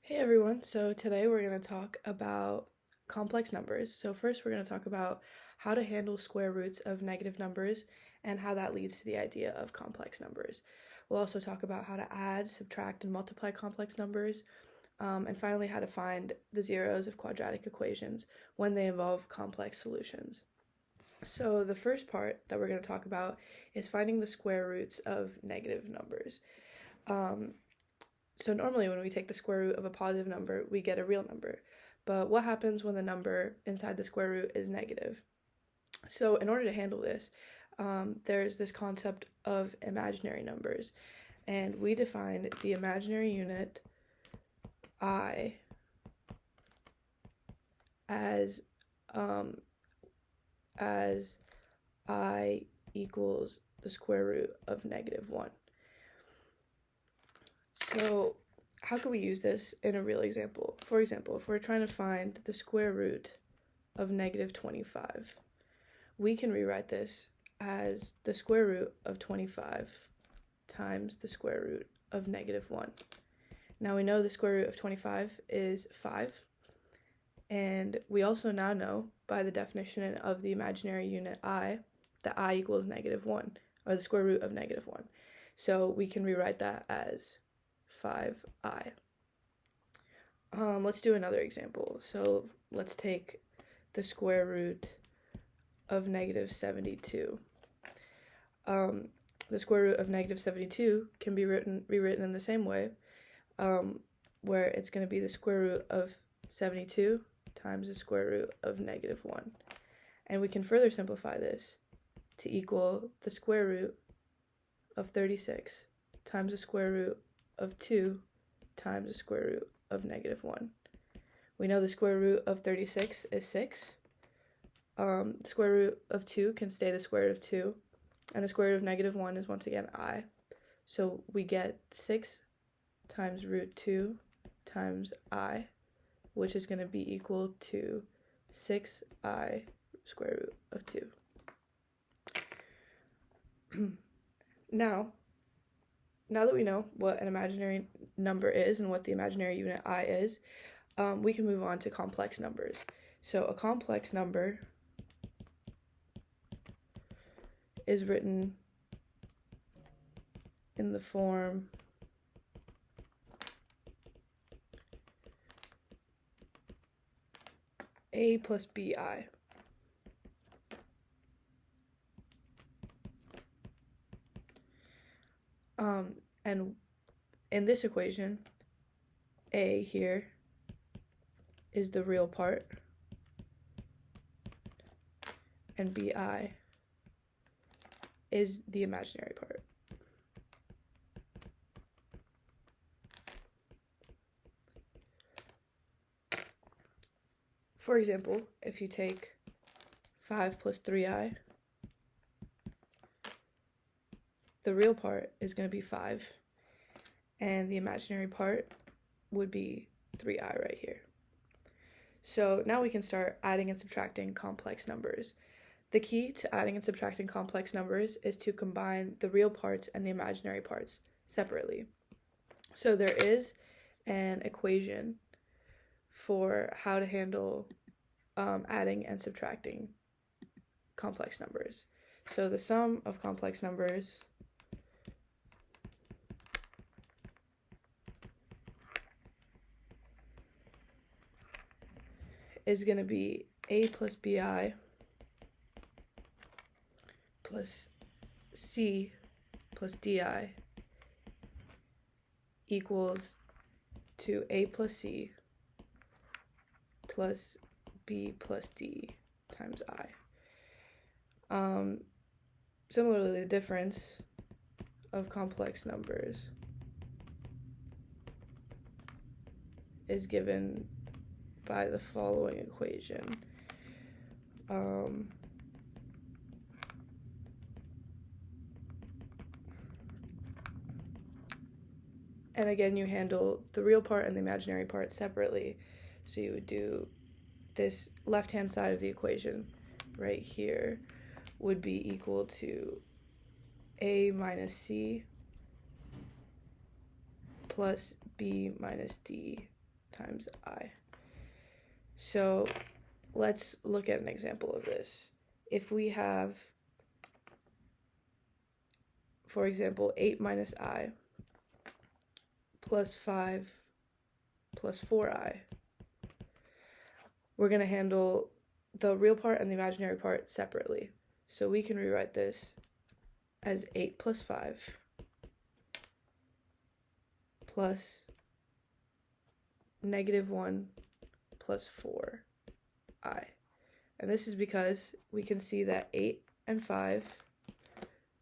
Hey everyone, so today we're going to talk about complex numbers. So first we're going to talk about how to handle square roots of negative numbers and how that leads to the idea of complex numbers. We'll also talk about how to add, subtract, and multiply complex numbers, and finally how to find the zeros of quadratic equations when they involve complex solutions. So the first part that we're going to talk about is finding the square roots of negative numbers. So normally when we take the square root of a positive number, we get a real number. But what happens when the number inside the square root is negative? So in order to handle this, there's this concept of imaginary numbers. And we defined the imaginary unit I as I equals the square root of -1. So how can we use this in a real example? For example, if we're trying to find the square root of -25, we can rewrite this as the square root of 25 times the square root of -1. Now we know the square root of 25 is 5, and we also now know by the definition of the imaginary unit I that I equals -1, or the square root of -1. So we can rewrite that as 5i. Let's do another example. So let's take the square root of -72. The square root of -72 can be rewritten in the same way, where it's going to be the square root of 72 times the square root of -1. And we can further simplify this to equal the square root of 36 times the square root of 2 times the square root of -1. We know the square root of 36 is 6. The square root of 2 can stay the square root of 2, and the square root of -1 is once again I. So we get 6 times root 2 times I, which is going to be equal to 6i square root of 2. Now that we know what an imaginary number is and what the imaginary unit I is, we can move on to complex numbers. So a complex number is written in the form a plus bi. And in this equation, a here is the real part, and bi is the imaginary part. For example, if you take 5 plus 3i, the real part is going to be 5, and the imaginary part would be 3i right here. So now we can start adding and subtracting complex numbers. The key to adding and subtracting complex numbers is to combine the real parts and the imaginary parts separately. So there is an equation for how to handle adding and subtracting complex numbers. So the sum of complex numbers is going to be a plus bi plus c plus di equals to a plus c plus b plus d times I. Similarly, the difference of complex numbers is given by the following equation. And again, you handle the real part and the imaginary part separately. So you would do this left-hand side of the equation right here would be equal to a minus c plus b minus d times I. So let's look at an example of this. If we have, for example, 8 minus I plus 5 plus 4I, we're going to handle the real part and the imaginary part separately. So we can rewrite this as 8 plus 5 plus negative 1 plus 4I. And this is because we can see that 8 and 5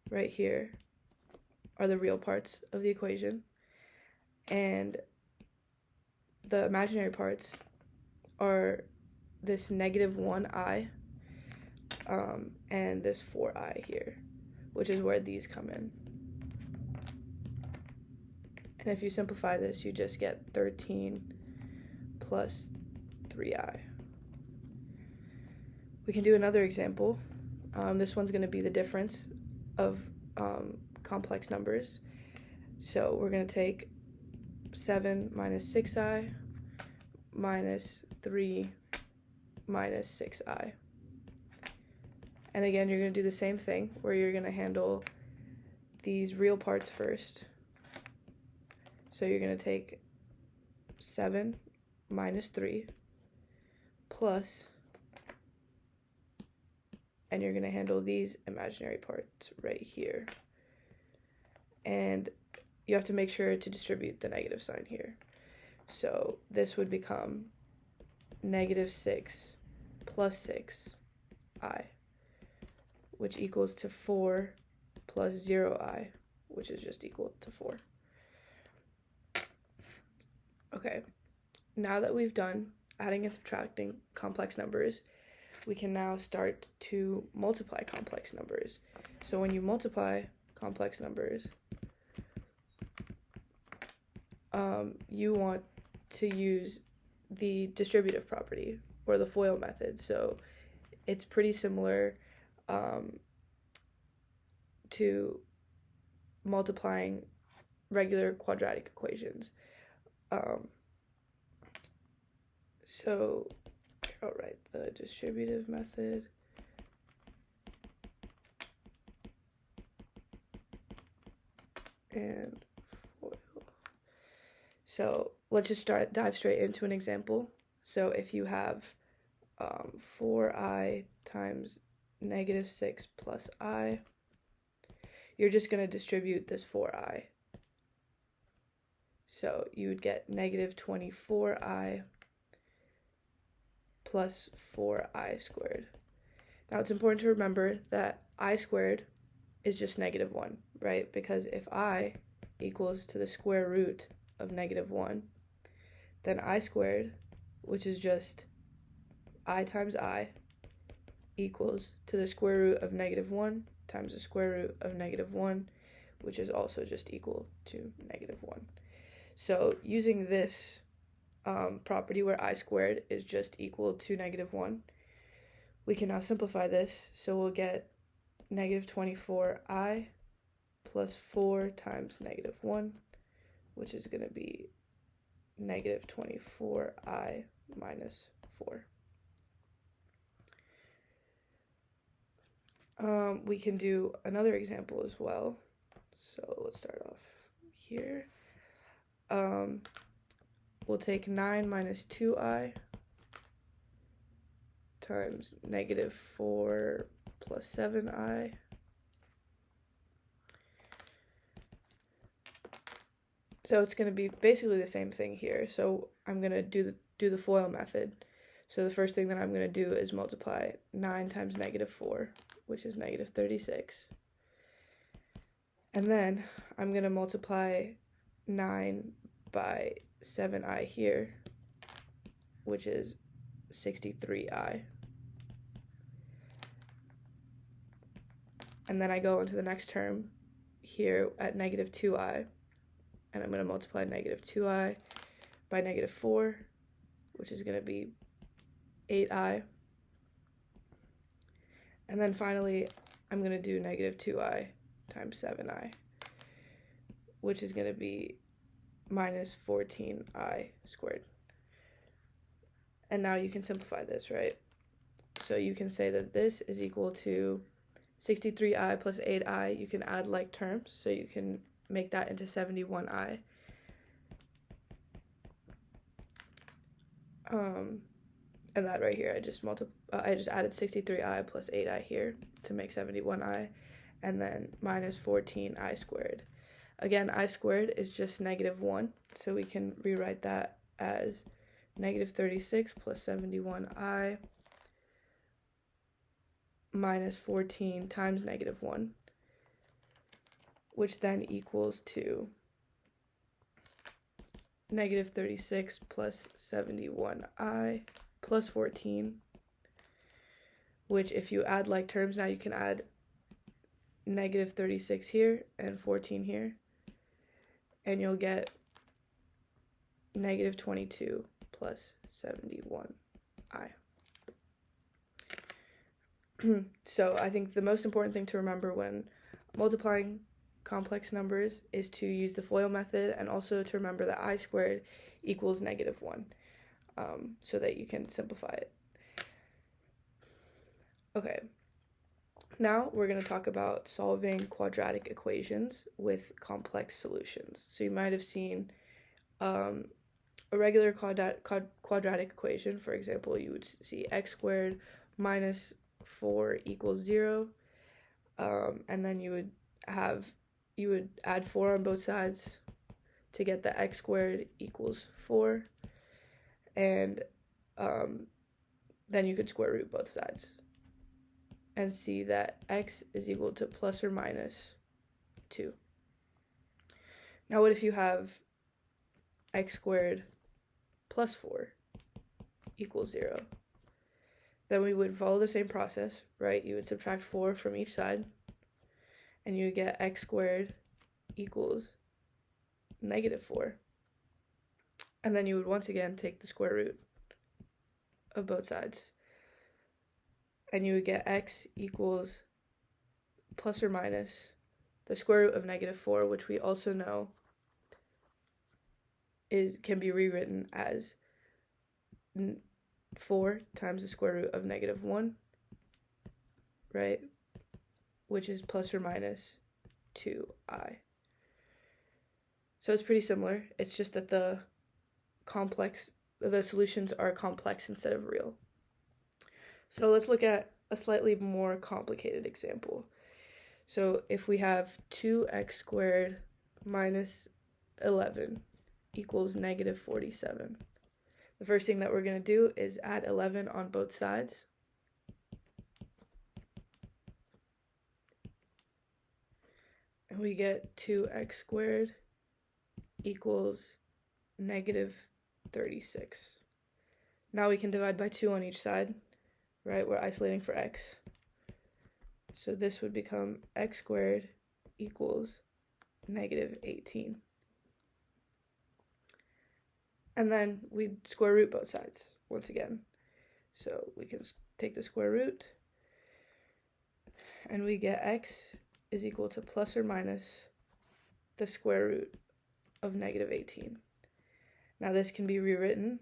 right here are the real parts of the equation, and the imaginary parts are this negative 1I and this 4I here, which is where these come in. And if you simplify this, you just get 13 plus 3I. We can do another example. This one's going to be the difference of complex numbers. So we're going to take 7 minus 6I minus 3 minus 6I. And again, you're going to do the same thing where you're going to handle these real parts first. So you're going to take 7 minus 3 plus, and you're going to handle these imaginary parts right here. And you have to make sure to distribute the negative sign here. So this would become negative 6 plus 6I, which equals to 4 plus 0I, which is just equal to 4. Okay, now that we've done adding and subtracting complex numbers, we can now start to multiply complex numbers. So when you multiply complex numbers, you want to use the distributive property or the FOIL method. So it's pretty similar to multiplying regular quadratic equations. So I'll write the distributive method. And FOIL. So let's just dive straight into an example. So if you have 4I times negative 6 plus I, you're just going to distribute this 4I. So you would get negative 24I plus 4I squared. Now it's important to remember that I squared is just negative 1, right? Because if I equals to the square root of negative 1, then I squared, which is just I times I, equals to the square root of negative 1 times the square root of negative 1, which is also just equal to negative 1. So using this property where I squared is just equal to negative 1, we can now simplify this. So we'll get negative 24I plus 4 times negative 1, which is going to be negative 24I minus 4. We can do another example as well. So let's start off here. We'll take 9 minus 2I times negative 4 plus 7I. So it's going to be basically the same thing here. So I'm going to do the FOIL method. So the first thing that I'm going to do is multiply 9 times negative 4, which is negative 36. And then I'm going to multiply 9 by 7I here, which is 63I. And then I go into the next term here at negative 2I, and I'm going to multiply negative 2I by negative 4, which is going to be 8I. And then finally, I'm going to do negative 2I times 7I, which is going to be minus 14I squared. And now you can simplify this, right? So you can say that this is equal to 63i plus 8i. You can add like terms, so you can make that into 71i. And that right here, I just added 63i plus 8i here to make 71i, and then minus 14i squared. Again, I squared is just -1, so we can rewrite that as negative 36 plus 71i minus 14 times -1, which then equals to negative 36 plus 71i plus 14, which if you add like terms, now you can add negative 36 here and 14 here, and you'll get negative 22 plus 71i. So I think the most important thing to remember when multiplying complex numbers is to use the FOIL method, and also to remember that I squared equals -1, so that you can simplify it. Okay, now we're going to talk about solving quadratic equations with complex solutions. So you might have seen a regular quadratic equation. For example, you would see x squared minus 4 equals 0, and then you would add 4 on both sides to get the x squared equals 4, and then you could square root both sides and see that x is equal to plus or minus 2. Now what if you have x squared plus 4 equals 0? Then we would follow the same process, right? You would subtract 4 from each side, and you would get x squared equals -4. And then you would once again take the square root of both sides, and you would get x equals plus or minus the square root of -4, which we also know can be rewritten as 4 times the square root of -1, right? Which is plus or minus 2i. So it's pretty similar. It's just that the solutions are complex instead of real. So let's look at a slightly more complicated example. So if we have 2x squared minus 11 equals -47. The first thing that we're going to do is add 11 on both sides. And we get 2x squared equals -36. Now we can divide by 2 on each side, right? We're isolating for x. So this would become x squared equals -18. And then we'd square root both sides once again. So we can take the square root, and we get x is equal to plus or minus the square root of -18. Now this can be rewritten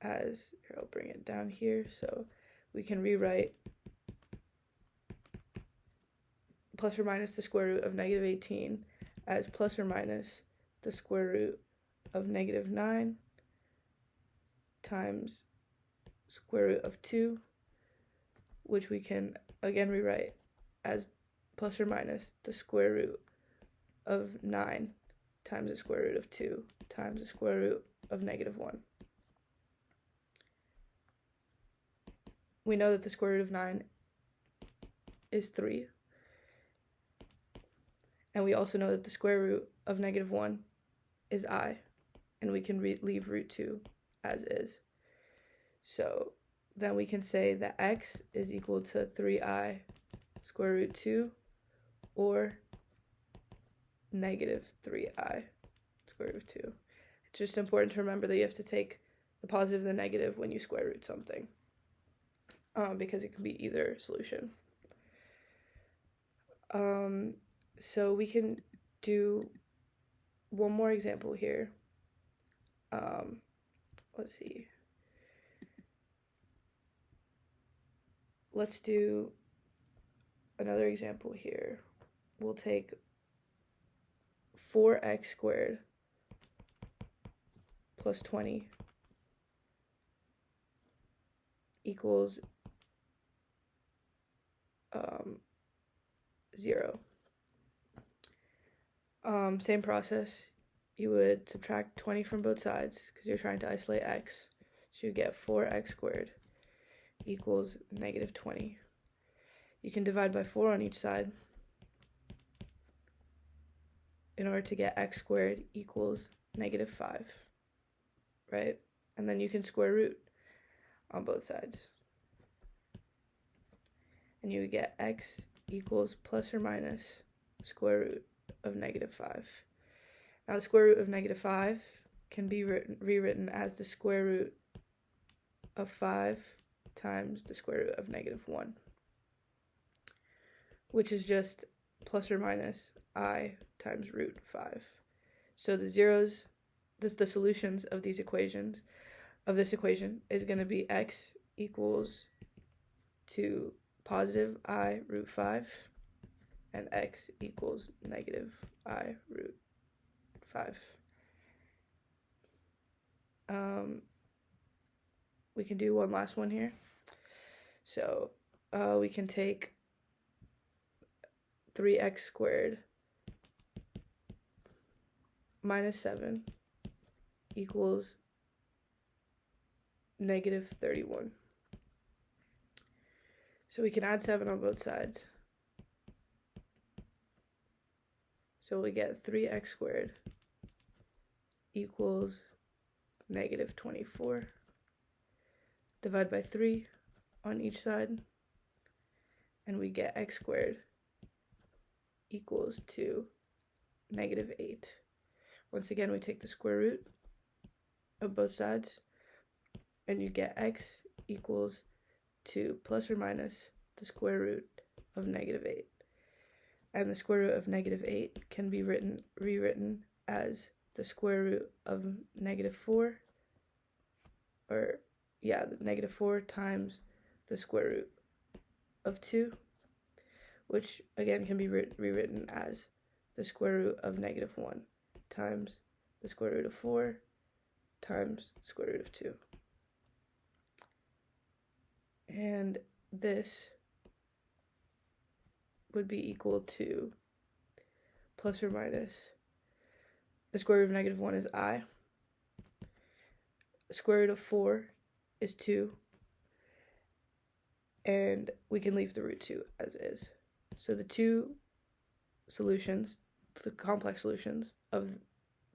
as, here, I'll bring it down here, so we can rewrite plus or minus the square root of -18 as plus or minus the square root of -9 times square root of 2, which we can again rewrite as plus or minus the square root of 9 times the square root of 2 times the square root of -1. We know that the square root of 9 is 3. And we also know that the square root of -1 is I. And we can leave root 2 as is. So then we can say that x is equal to 3i square root 2, or -3i square root of 2. It's just important to remember that you have to take the positive and the negative when you square root something, because it can be either solution. So we can do one more example here. Let's see. let's do another example here. We'll take 4x squared plus 20 equals 0. Same process. You would subtract 20 from both sides because you're trying to isolate x. So you get 4x squared equals negative 20. You can divide by 4 on each side in order to get x squared equals negative 5, right? And then you can square root on both sides. And you would get x equals plus or minus square root of negative 5. Now the square root of negative 5 can be rewritten as the square root of 5 times the square root of negative 1, which is just plus or minus I times root 5. So the zeros, the solutions of these equations, of this equation, is going to be x equals to positive I root 5 and x equals negative I root 5. We can do one last one here. So we can take 3x squared minus 7 equals negative 31. So we can add 7 on both sides. So we get 3x squared equals negative 24. Divide by 3 on each side, and we get x squared equals to negative 8. Once again, we take the square root of both sides, and you get x equals to plus or minus the square root of negative 8. And the square root of negative 8 can be rewritten as the square root of negative 4, negative 4 times the square root of 2, which again can be rewritten as the square root of negative 1 times the square root of 4 times the square root of 2. And this would be equal to plus or minus the square root of negative 1 is I. The square root of 4 is 2. And we can leave the root 2 as is. So the two solutions, the complex solutions of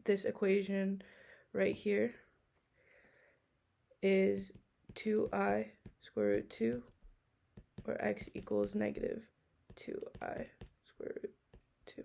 this equation right here is 2i square root 2, where x equals negative 2i square root 2.